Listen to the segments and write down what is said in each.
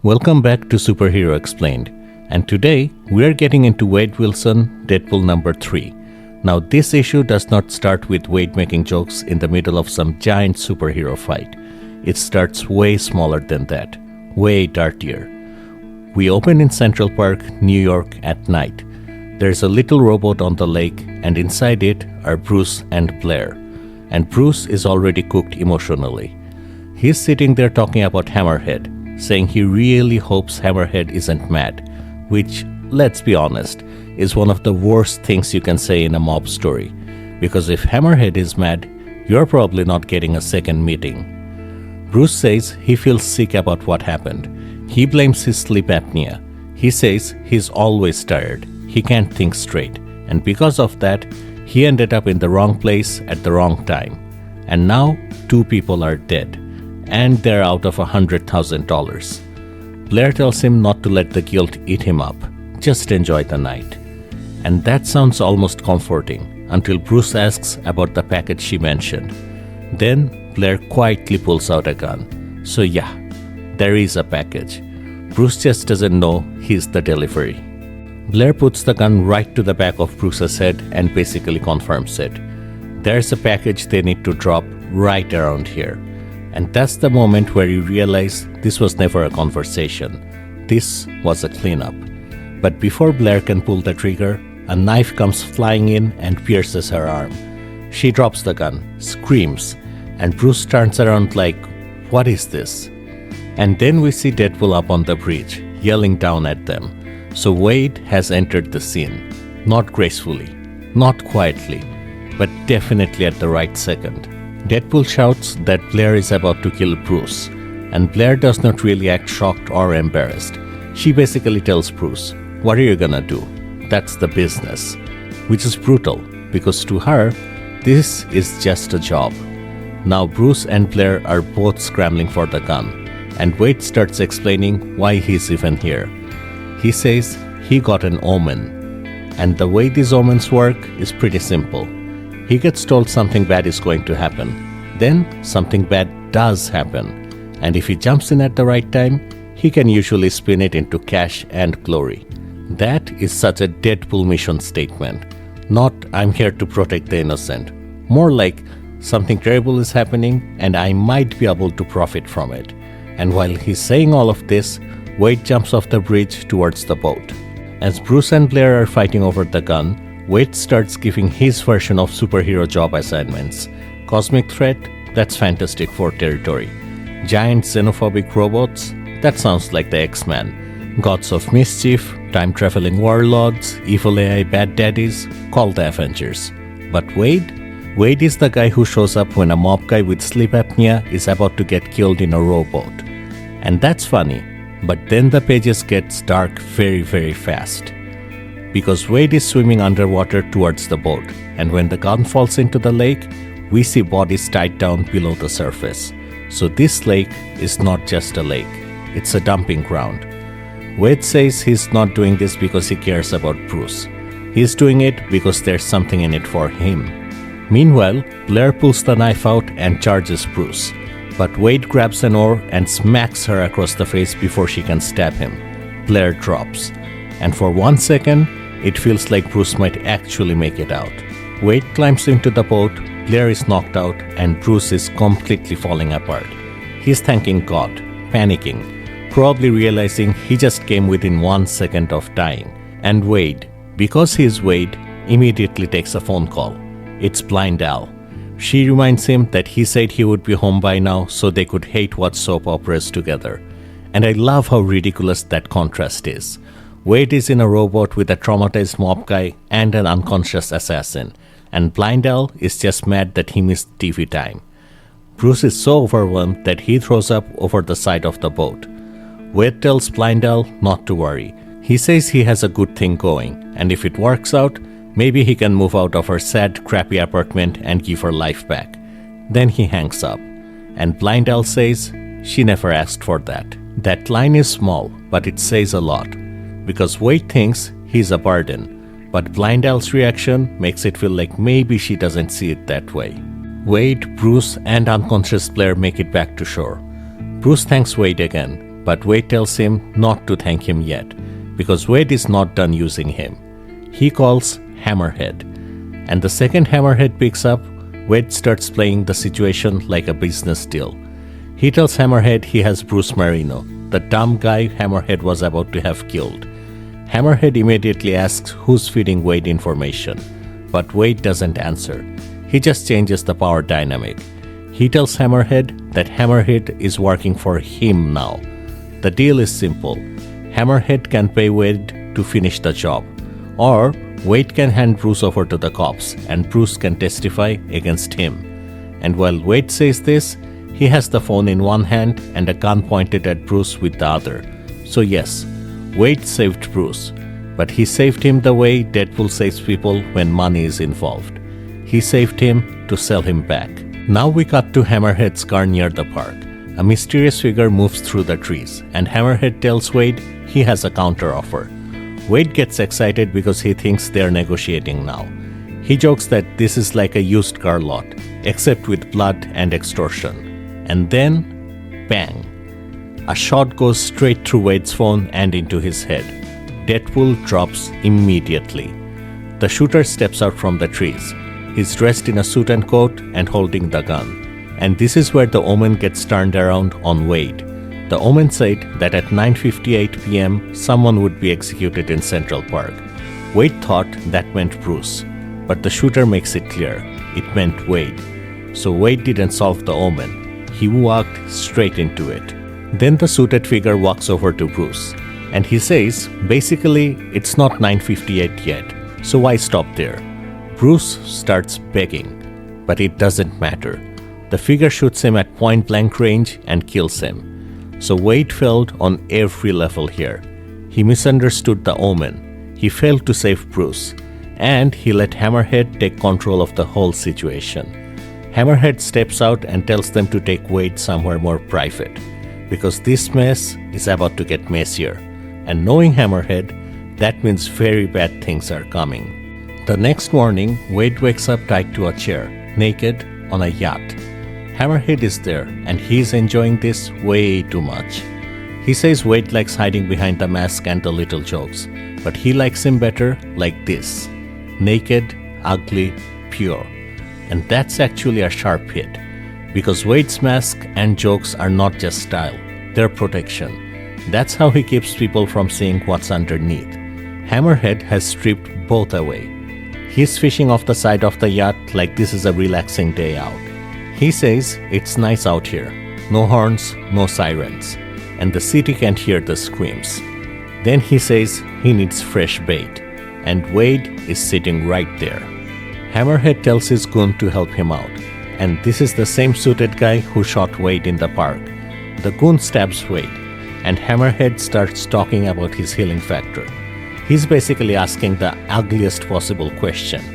Welcome back to Superhero Explained, and today we are getting into Wade Wilson, Deadpool number 3. Now this issue does not start with Wade making jokes in the middle of some giant superhero fight. It starts way smaller than that, way dirtier. We open in Central Park, New York at night. There's a little robot on the lake, and inside it are Bruce and Blair. And Bruce is already cooked emotionally. He's sitting there talking about Hammerhead, saying he really hopes Hammerhead isn't mad, which, let's be honest, is one of the worst things you can say in a mob story, because if Hammerhead is mad, you're probably not getting a second meeting. Bruce says he feels sick about what happened. He blames his sleep apnea. He says he's always tired, he can't think straight, and because of that, he ended up in the wrong place at the wrong time. And now, 2 people are dead. And they're out of $100,000. Blair tells him not to let the guilt eat him up, just enjoy the night. And that sounds almost comforting, until Bruce asks about the package she mentioned. Then Blair quietly pulls out a gun. So yeah, there is a package. Bruce just doesn't know he's the delivery. Blair puts the gun right to the back of Bruce's head and basically confirms it. There's a package they need to drop right around here. And that's the moment where you realize this was never a conversation. This was a cleanup. But before Blair can pull the trigger, a knife comes flying in and pierces her arm. She drops the gun, screams, and Bruce turns around like, what is this? And then we see Deadpool up on the bridge, yelling down at them. So Wade has entered the scene. Not gracefully, not quietly, but definitely at the right second. Deadpool shouts that Blair is about to kill Bruce, and Blair does not really act shocked or embarrassed. She basically tells Bruce, what are you gonna do? That's the business. Which is brutal, because to her, this is just a job. Now Bruce and Blair are both scrambling for the gun, and Wade starts explaining why he's even here. He says he got an omen, and the way these omens work is pretty simple. He gets told something bad is going to happen. Then something bad does happen. And if he jumps in at the right time, he can usually spin it into cash and glory. That is such a Deadpool mission statement. Not, I'm here to protect the innocent. More like, something terrible is happening and I might be able to profit from it. And while he's saying all of this, Wade jumps off the bridge towards the boat. As Bruce and Blair are fighting over the gun, Wade starts giving his version of superhero job assignments. Cosmic threat? That's Fantastic Four territory. Giant xenophobic robots? That sounds like the X-Men. Gods of mischief, time-traveling warlords, evil AI bad daddies? Call the Avengers. But Wade? Wade is the guy who shows up when a mob guy with sleep apnea is about to get killed in a rowboat. And that's funny, but then the pages get dark very, very fast. Because Wade is swimming underwater towards the boat, and when the gun falls into the lake, we see bodies tied down below the surface. So this lake is not just a lake, it's a dumping ground. Wade says he's not doing this because he cares about Bruce. He's doing it because there's something in it for him. Meanwhile, Blair pulls the knife out and charges Bruce, but Wade grabs an oar and smacks her across the face before she can stab him. Blair drops. And for 1 second, it feels like Bruce might actually make it out. Wade climbs into the boat, Blair is knocked out, and Bruce is completely falling apart. He's thanking God, panicking, probably realizing he just came within 1 second of dying. And Wade, because he's Wade, immediately takes a phone call. It's Blind Al. She reminds him that he said he would be home by now so they could hate watch soap operas together. And I love how ridiculous that contrast is. Wade is in a rowboat with a traumatized mob guy and an unconscious assassin, and Blind Al is just mad that he missed TV time. Bruce is so overwhelmed that he throws up over the side of the boat. Wade tells Blind Al not to worry. He says he has a good thing going, and if it works out, maybe he can move out of her sad, crappy apartment and give her life back. Then he hangs up, and Blind Al says she never asked for that. That line is small, but it says a lot. Because Wade thinks he's a burden, but Blind Al's reaction makes it feel like maybe she doesn't see it that way. Wade, Bruce, and unconscious Blair make it back to shore. Bruce thanks Wade again, but Wade tells him not to thank him yet, because Wade is not done using him. He calls Hammerhead, and the second Hammerhead picks up, Wade starts playing the situation like a business deal. He tells Hammerhead he has Bruce Marino, the dumb guy Hammerhead was about to have killed. Hammerhead immediately asks who's feeding Wade information, but Wade doesn't answer. He just changes the power dynamic. He tells Hammerhead that Hammerhead is working for him now. The deal is simple. Hammerhead can pay Wade to finish the job, or Wade can hand Bruce over to the cops and Bruce can testify against him. And while Wade says this, he has the phone in one hand and a gun pointed at Bruce with the other. So yes, Wade saved Bruce, but he saved him the way Deadpool saves people when money is involved. He saved him to sell him back. Now we cut to Hammerhead's car near the park. A mysterious figure moves through the trees, and Hammerhead tells Wade he has a counteroffer. Wade gets excited because he thinks they're negotiating now. He jokes that this is like a used car lot, except with blood and extortion. And then, bang! A shot goes straight through Wade's phone and into his head. Deadpool drops immediately. The shooter steps out from the trees. He's dressed in a suit and coat and holding the gun. And this is where the omen gets turned around on Wade. The omen said that at 9:58 p.m. someone would be executed in Central Park. Wade thought that meant Bruce, but the shooter makes it clear it meant Wade. So Wade didn't solve the omen. He walked straight into it. Then the suited figure walks over to Bruce, and he says, basically, it's not 9:58 yet, so why stop there? Bruce starts begging, but it doesn't matter. The figure shoots him at point-blank range and kills him. So Wade failed on every level here. He misunderstood the omen, he failed to save Bruce, and he let Hammerhead take control of the whole situation. Hammerhead steps out and tells them to take Wade somewhere more private, because this mess is about to get messier, and knowing Hammerhead, that means very bad things are coming. The next morning, Wade wakes up tied to a chair, naked, on a yacht. Hammerhead is there, and he's enjoying this way too much. He says Wade likes hiding behind the mask and the little jokes, but he likes him better like this, naked, ugly, pure. And that's actually a sharp hit, because Wade's mask and jokes are not just style, they're protection. That's how he keeps people from seeing what's underneath. Hammerhead has stripped both away. He's fishing off the side of the yacht like this is a relaxing day out. He says it's nice out here, no horns, no sirens, and the city can't hear the screams. Then he says he needs fresh bait, and Wade is sitting right there. Hammerhead tells his goon to help him out, and this is the same suited guy who shot Wade in the park. The goon stabs Wade, and Hammerhead starts talking about his healing factor. He's basically asking the ugliest possible question.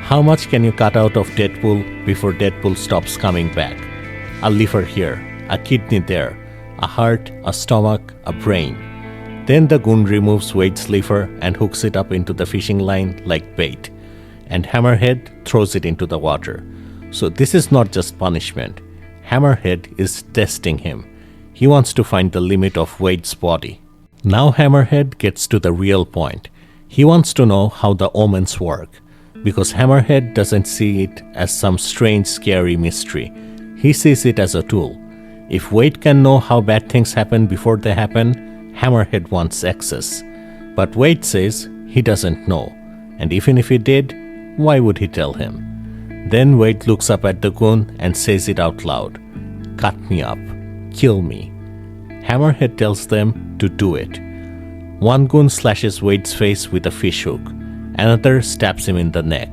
How much can you cut out of Deadpool before Deadpool stops coming back? A liver here, a kidney there, a heart, a stomach, a brain. Then the goon removes Wade's liver and hooks it up into the fishing line like bait, and Hammerhead throws it into the water. So this is not just punishment. Hammerhead is testing him. He wants to find the limit of Wade's body. Now Hammerhead gets to the real point. He wants to know how the omens work, because Hammerhead doesn't see it as some strange, scary mystery. He sees it as a tool. If Wade can know how bad things happen before they happen, Hammerhead wants access. But Wade says he doesn't know, and even if he did, why would he tell him? Then Wade looks up at the goon and says it out loud. Cut me up. Kill me. Hammerhead tells them to do it. One goon slashes Wade's face with a fish hook. Another stabs him in the neck.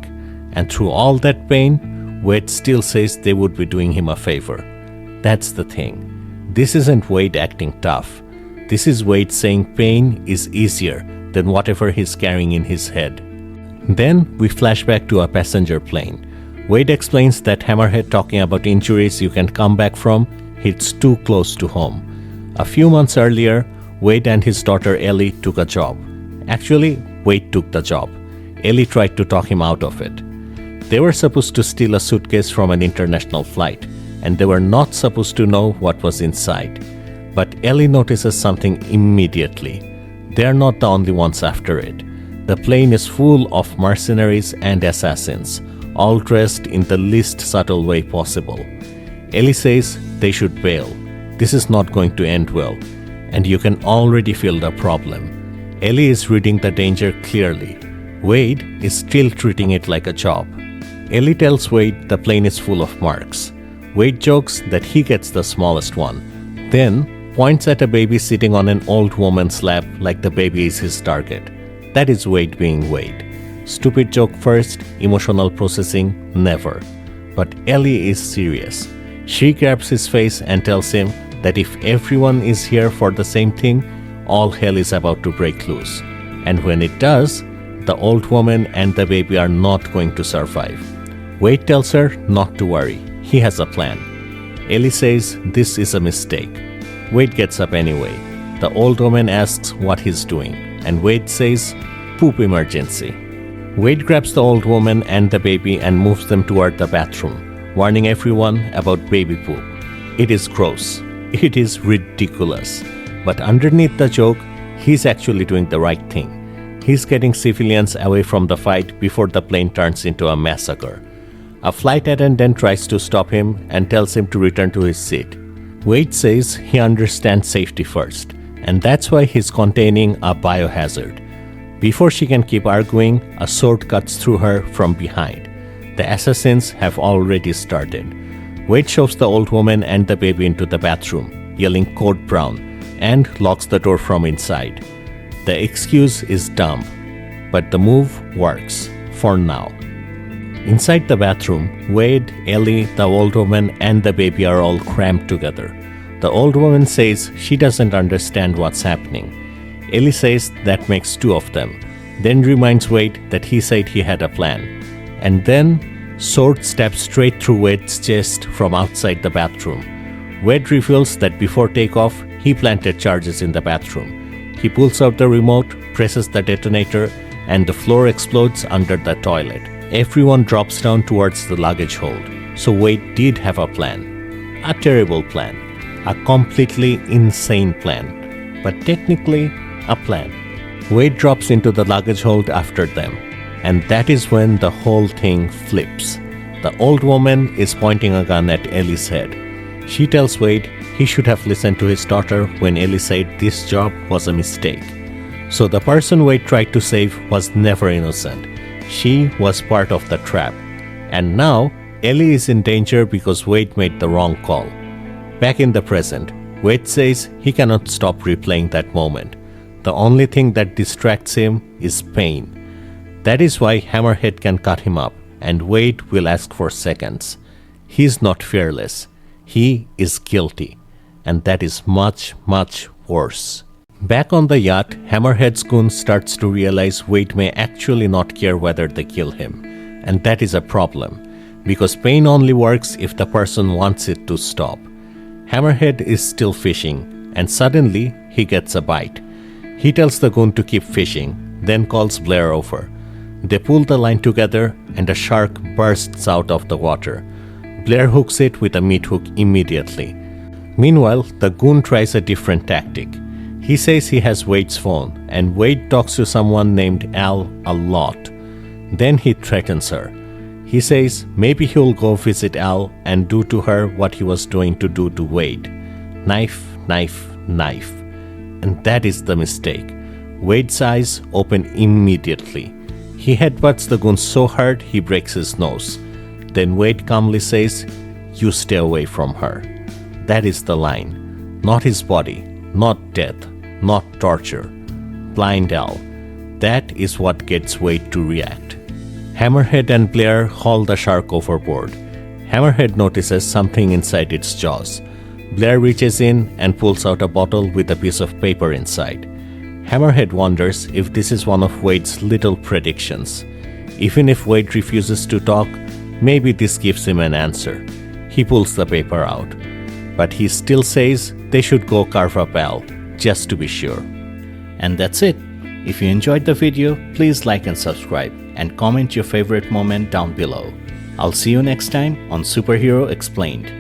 And through all that pain, Wade still says they would be doing him a favor. That's the thing. This isn't Wade acting tough. This is Wade saying pain is easier than whatever he's carrying in his head. Then we flash back to a passenger plane. Wade explains that Hammerhead talking about injuries you can come back from hits too close to home. A few months earlier, Wade and his daughter Ellie took a job. Actually, Wade took the job. Ellie tried to talk him out of it. They were supposed to steal a suitcase from an international flight, and they were not supposed to know what was inside. But Ellie notices something immediately. They are not the only ones after it. The plane is full of mercenaries and assassins, all dressed in the least subtle way possible. Ellie says they should bail. This is not going to end well, and you can already feel the problem. Ellie is reading the danger clearly. Wade is still treating it like a job. Ellie tells Wade the plane is full of marks. Wade jokes that he gets the smallest one, then points at a baby sitting on an old woman's lap like the baby is his target. That is Wade being Wade. Stupid joke first, emotional processing never. But Ellie is serious. She grabs his face and tells him that if everyone is here for the same thing, all hell is about to break loose. And when it does, the old woman and the baby are not going to survive. Wade tells her not to worry. He has a plan. Ellie says this is a mistake. Wade gets up anyway. The old woman asks what he's doing, and Wade says, poop emergency. Wade grabs the old woman and the baby and moves them toward the bathroom, warning everyone about baby poop. It is gross. It is ridiculous. But underneath the joke, he's actually doing the right thing. He's getting civilians away from the fight before the plane turns into a massacre. A flight attendant tries to stop him and tells him to return to his seat. Wade says he understands safety first, and that's why he's containing a biohazard. Before she can keep arguing, a sword cuts through her from behind. The assassins have already started. Wade shoves the old woman and the baby into the bathroom, yelling "Code Brown," and locks the door from inside. The excuse is dumb, but the move works, for now. Inside the bathroom, Wade, Ellie, the old woman, and the baby are all crammed together. The old woman says she doesn't understand what's happening. Ellie says that makes two of them, then reminds Wade that he said he had a plan. And then, sword stabs straight through Wade's chest from outside the bathroom. Wade reveals that before takeoff, he planted charges in the bathroom. He pulls out the remote, presses the detonator, and the floor explodes under the toilet. Everyone drops down towards the luggage hold. So Wade did have a plan. A terrible plan. A completely insane plan. But technically, a plan. Wade drops into the luggage hold after them. And that is when the whole thing flips. The old woman is pointing a gun at Ellie's head. She tells Wade he should have listened to his daughter when Ellie said this job was a mistake. So the person Wade tried to save was never innocent. She was part of the trap. And now, Ellie is in danger because Wade made the wrong call. Back in the present, Wade says he cannot stop replaying that moment. The only thing that distracts him is pain. That is why Hammerhead can cut him up, and Wade will ask for seconds. He is not fearless. He is guilty. And that is much, much worse. Back on the yacht, Hammerhead's goon starts to realize Wade may actually not care whether they kill him. And that is a problem, because pain only works if the person wants it to stop. Hammerhead is still fishing, and suddenly he gets a bite. He tells the goon to keep fishing, then calls Blair over. They pull the line together, and a shark bursts out of the water. Blair hooks it with a meat hook immediately. Meanwhile, the goon tries a different tactic. He says he has Wade's phone, and Wade talks to someone named Al a lot. Then he threatens her. He says maybe he'll go visit Al and do to her what he was doing to do to Wade. Knife, knife, knife. And that is the mistake. Wade's eyes open immediately. He headbutts the goon so hard he breaks his nose. Then Wade calmly says, "You stay away from her." That is the line. Not his body, not death, not torture. Blind Al. That is what gets Wade to react. Hammerhead and Blair haul the shark overboard. Hammerhead notices something inside its jaws. Blair reaches in and pulls out a bottle with a piece of paper inside. Hammerhead wonders if this is one of Wade's little predictions. Even if Wade refuses to talk, maybe this gives him an answer. He pulls the paper out. But he still says they should go carve up Al, just to be sure. And that's it. If you enjoyed the video, please like and subscribe, and comment your favorite moment down below. I'll see you next time on Superhero Explained.